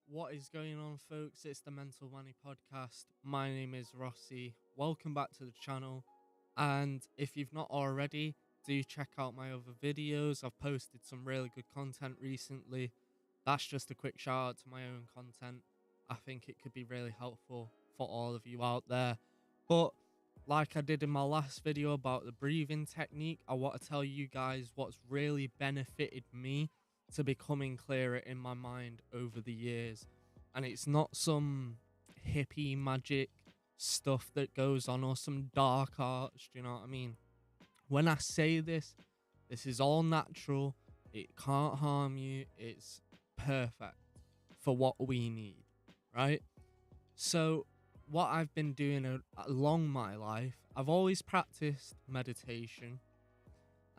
What is going on, folks? It's the Mental Money Podcast. My name is Rossi. Welcome back to the channel. And if you've not already, do check out my other videos. I've posted some really good content recently. That's just a quick shout out to my own content. I think it could be really helpful for all of you out there. But like I did in my last video about the breathing technique, I want to tell you guys what's really benefited me to becoming clearer in my mind over the years. And it's not some hippie magic stuff that goes on or some dark arts, do you know what I mean? When I say this is all natural. It can't harm you. It's perfect for what we need, right? So what I've been doing along my life, I've always practiced meditation,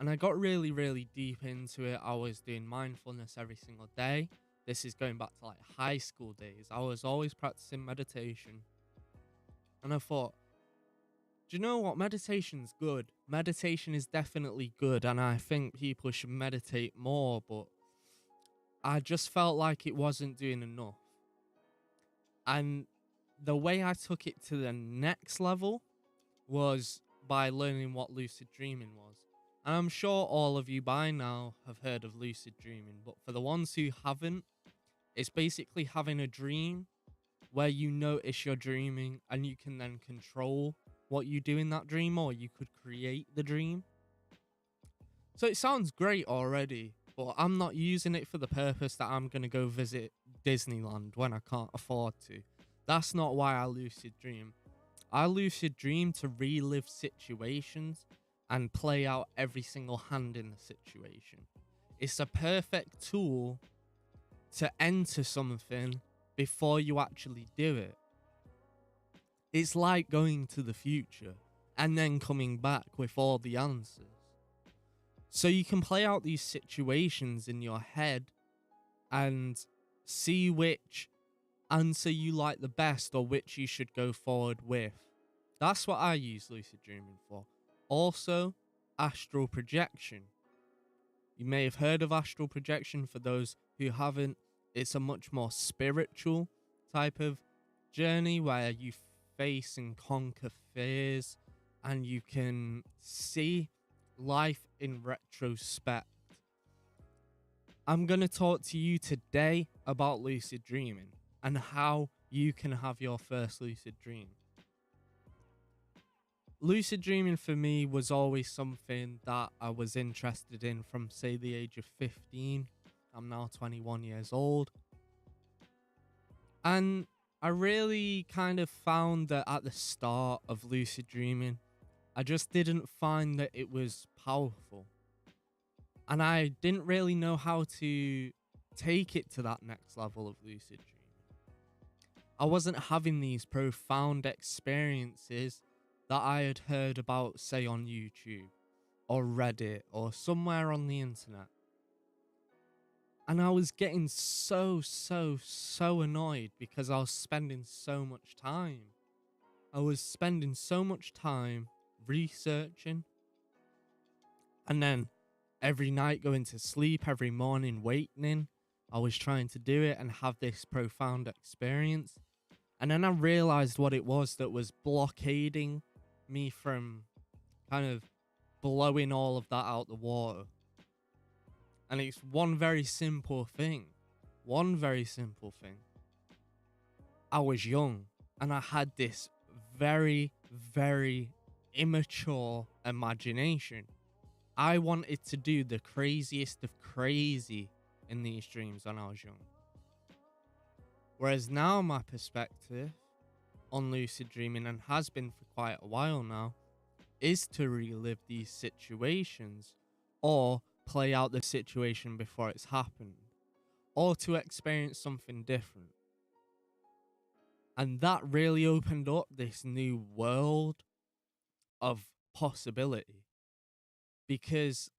and I got really deep into it. I was doing mindfulness every single day. This is going back to like high school days. I was always practicing meditation. And I thought, do you know what? Meditation's good. Meditation is definitely good. And I think people should meditate more. But I just felt like it wasn't doing enough. And the way I took it to the next level was by learning what lucid dreaming was. And I'm sure all of you by now have heard of lucid dreaming, but for the ones who haven't, it's basically having a dream where you notice you're dreaming and you can then control what you do in that dream, or you could create the dream. So it sounds great already, but I'm not using it for the purpose that I'm going to go visit Disneyland when I can't afford to. That's not why I lucid dream. I lucid dream to relive situations and play out every single hand in the situation. It's a perfect tool to enter something before you actually do it. It's like going to the future and then coming back with all the answers. So you can play out these situations in your head and see which answer you like the best or which you should go forward with. That's what I use lucid dreaming for. Also, astral projection. You may have heard of astral projection. For those who haven't, it's a much more spiritual type of journey where you face and conquer fears and you can see life in retrospect. I'm going to talk to you today about lucid dreaming and how you can have your first lucid dream. Lucid dreaming for me was always something that I was interested in from, say, the age of 15. I'm now 21 years old. And I really kind of found that at the start of lucid dreaming, I just didn't find that it was powerful. And I didn't really know how to take it to that next level of lucid dreaming. I wasn't having these profound experiences that I had heard about, say, on YouTube or Reddit or somewhere on the internet. And I was getting so annoyed because I was spending so much time. I was spending so much time researching, and then every night going to sleep, every morning wakening, I was trying to do it and have this profound experience. And then I realized what it was that was blockading me from kind of blowing all of that out the water. And it's one very simple thing. I was young and I had this very immature imagination. I wanted to do the craziest of crazy in these dreams when I was young. Whereas now my perspective on lucid dreaming, and has been for quite a while now, is to relive these situations or play out the situation before it's happened, or to experience something different. And that really opened up this new world of possibility. Because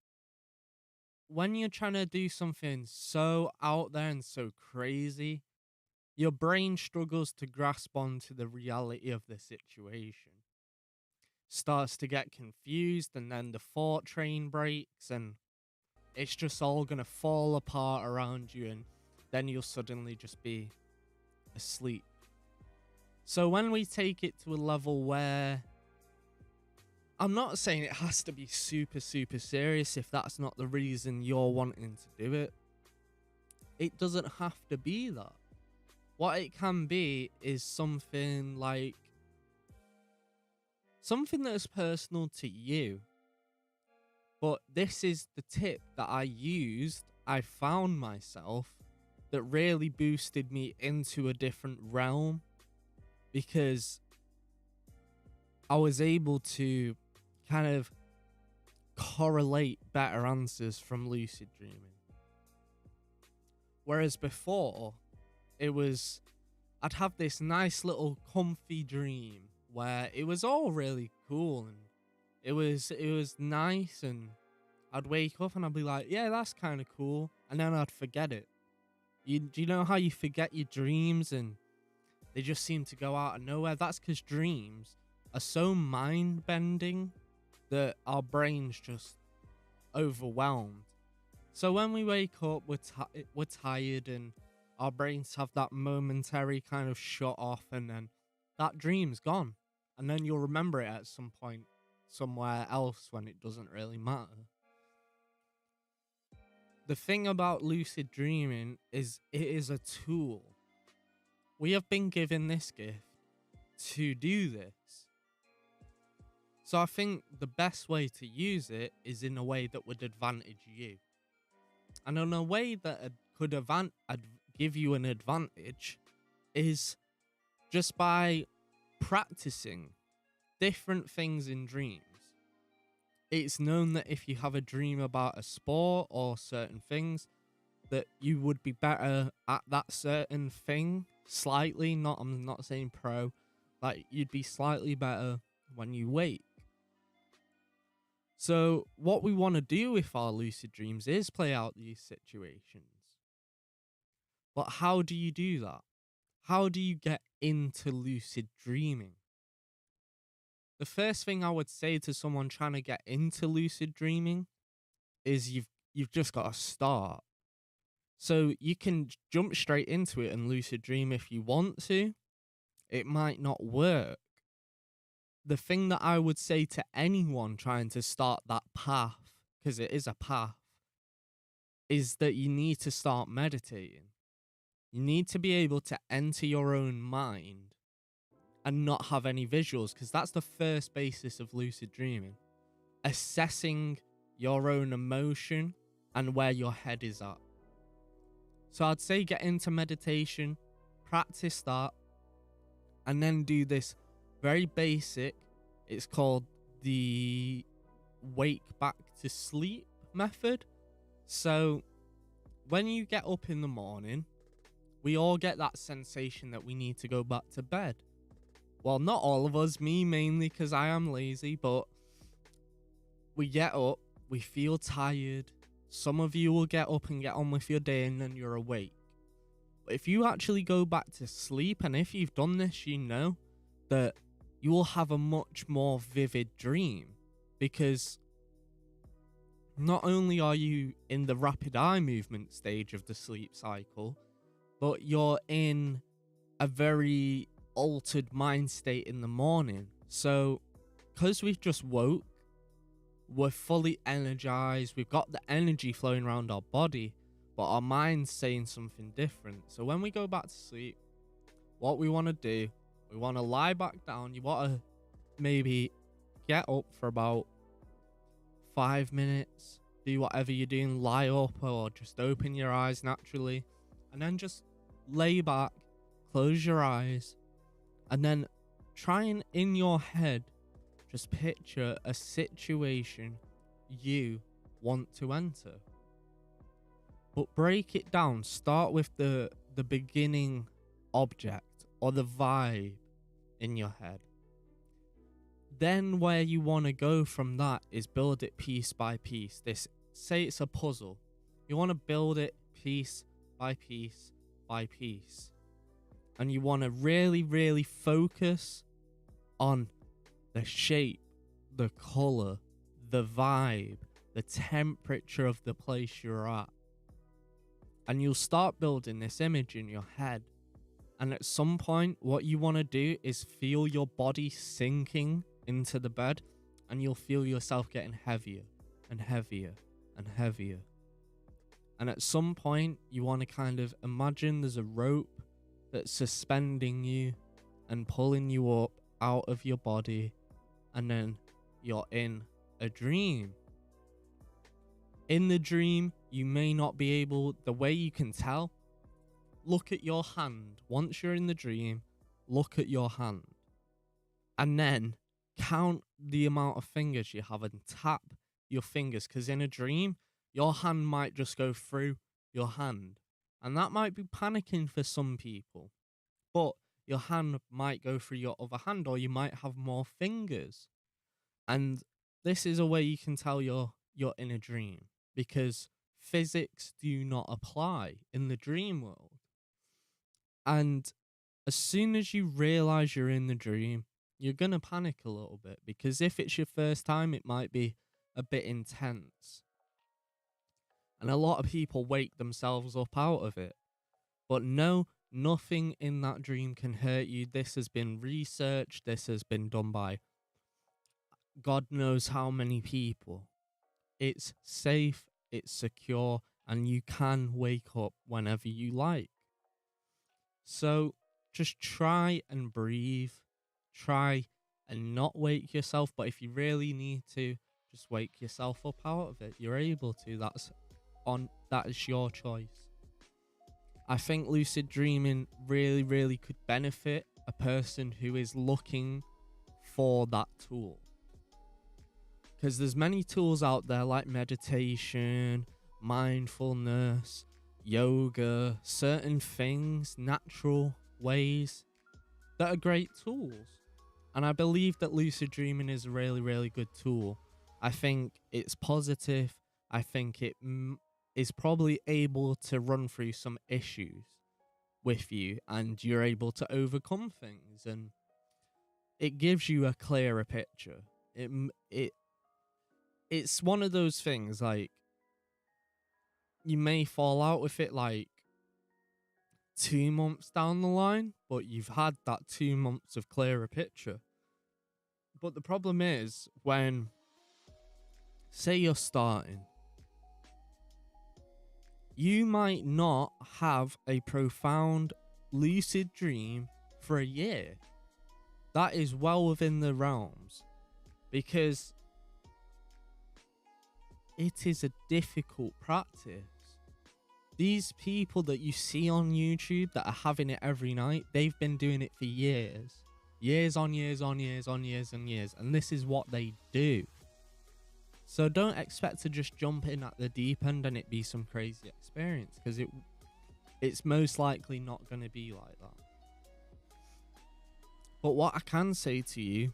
when you're trying to do something so out there and so crazy, your brain struggles to grasp onto the reality of the situation. Starts to get confused, and then the thought train breaks, and it's just all gonna fall apart around you, and then you'll suddenly just be asleep. So when we take it to a level where, I'm not saying it has to be super, super serious if that's not the reason you're wanting to do it. It doesn't have to be that. What it can be is something like, something that is personal to you. But this is the tip that I found myself, that really boosted me into a different realm, because I was able to kind of correlate better answers from lucid dreaming. Whereas before, I'd have this nice little comfy dream where it was all really cool and it was nice, and I'd wake up and I'd be like, yeah, that's kind of cool, and then I'd forget it. Do you know how you forget your dreams and they just seem to go out of nowhere? That's because dreams are so mind-bending that our brain's just overwhelmed. So when we wake up, we're tired, and our brains have that momentary kind of shut off, and then that dream's gone. And then you'll remember it at some point somewhere else when it doesn't really matter. The thing about lucid dreaming is it is a tool. We have been given this gift to do this. So I think the best way to use it is in a way that would advantage you. And in a way that could give you an advantage is just by practicing different things in dreams. It's known that if you have a dream about a sport or certain things, that you would be better at that certain thing slightly. I'm not saying pro, like you'd be slightly better when you wake. So what we want to do with our lucid dreams is play out these situations. But how do you do that? How do you get into lucid dreaming? The first thing I would say to someone trying to get into lucid dreaming is you've just got to start. So you can jump straight into it and lucid dream if you want to. It might not work. The thing that I would say to anyone trying to start that path, because it is a path, is that you need to start meditating. You need to be able to enter your own mind and not have any visuals, because that's the first basis of lucid dreaming. Assessing your own emotion and where your head is at. So I'd say get into meditation, practice that, and then do this very basic, it's called the wake back to sleep method. So when you get up in the morning, we all get that sensation that we need to go back to bed. Well, not all of us, me mainly, because I am lazy, but we get up, we feel tired. Some of you will get up and get on with your day and then you're awake. But if you actually go back to sleep, and if you've done this, you know that you will have a much more vivid dream, because not only are you in the rapid eye movement stage of the sleep cycle, but you're in a very altered mind state in the morning. So because we've just woke, we're fully energized, we've got the energy flowing around our body, but our mind's saying something different. So when we go back to sleep, what we want to do, we want to lie back down. You want to maybe get up for about 5 minutes, do whatever you're doing, lie up or just open your eyes naturally, and then just lay back, close your eyes, and then try and in your head just picture a situation you want to enter. But break it down. Start with the beginning object or the vibe in your head. Then where you want to go from that is build it piece by piece. Say it's a puzzle. You want to build it piece by piece by piece. And you want to really, really focus on the shape, the color, the vibe, the temperature of the place you're at. And you'll start building this image in your head. And at some point, what you want to do is feel your body sinking into the bed, and you'll feel yourself getting heavier and heavier and heavier. And at some point, you want to kind of imagine there's a rope that's suspending you and pulling you up out of your body, and then you're in a dream. In the dream, you may not be able, the way you can tell, look at your hand. Once you're in the dream, look at your hand. And then count the amount of fingers you have and tap your fingers. Because in a dream, your hand might just go through your hand. And that might be panicking for some people. But your hand might go through your other hand, or you might have more fingers. And this is a way you can tell you're in a dream, because physics do not apply in the dream world. And as soon as you realize you're in the dream, you're going to panic a little bit, because if it's your first time, it might be a bit intense. And a lot of people wake themselves up out of it. But no, nothing in that dream can hurt you. This has been researched. This has been done by God knows how many people. It's safe, it's secure, and you can wake up whenever you like. So just try and breathe. Try and not wake yourself, but if you really need to, just wake yourself up out of it. You're able to. That is your choice. I think lucid dreaming really, really could benefit a person who is looking for that tool. Because there's many tools out there like meditation, mindfulness, yoga, certain things, natural ways that are great tools. And I believe that lucid dreaming is a really, really good tool. I think it's positive. I think it is probably able to run through some issues with you, and you're able to overcome things, and it gives you a clearer picture. It's one of those things, like, you may fall out with it like 2 months down the line, but you've had that 2 months of clearer picture. But the problem is, when, say you're starting, you might not have a profound lucid dream for a year. That is well within the realms, because it is a difficult practice. These people that you see on YouTube that are having it every night, they've been doing it for years. Years on years on years on years and years. And this is what they do. So don't expect to just jump in at the deep end and it be some crazy experience, because it's most likely not going to be like that. But what I can say to you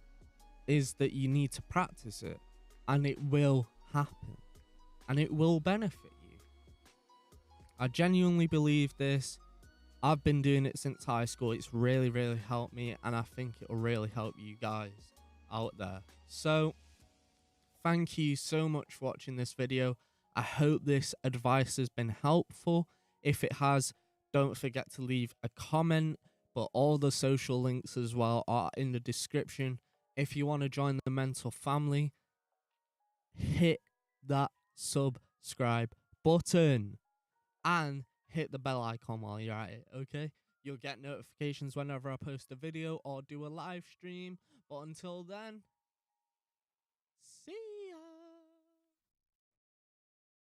is that you need to practice it, and it will happen, and it will benefit you. I genuinely believe this. I've been doing it since high school. It's really, really helped me, and I think it will really help you guys out there. So thank you so much for watching this video. I hope this advice has been helpful. If it has, don't forget to leave a comment, but all the social links as well are in the description. If you want to join the mental family, hit that subscribe button and hit the bell icon while you're at it, okay? You'll get notifications whenever I post a video or do a live stream. But until then,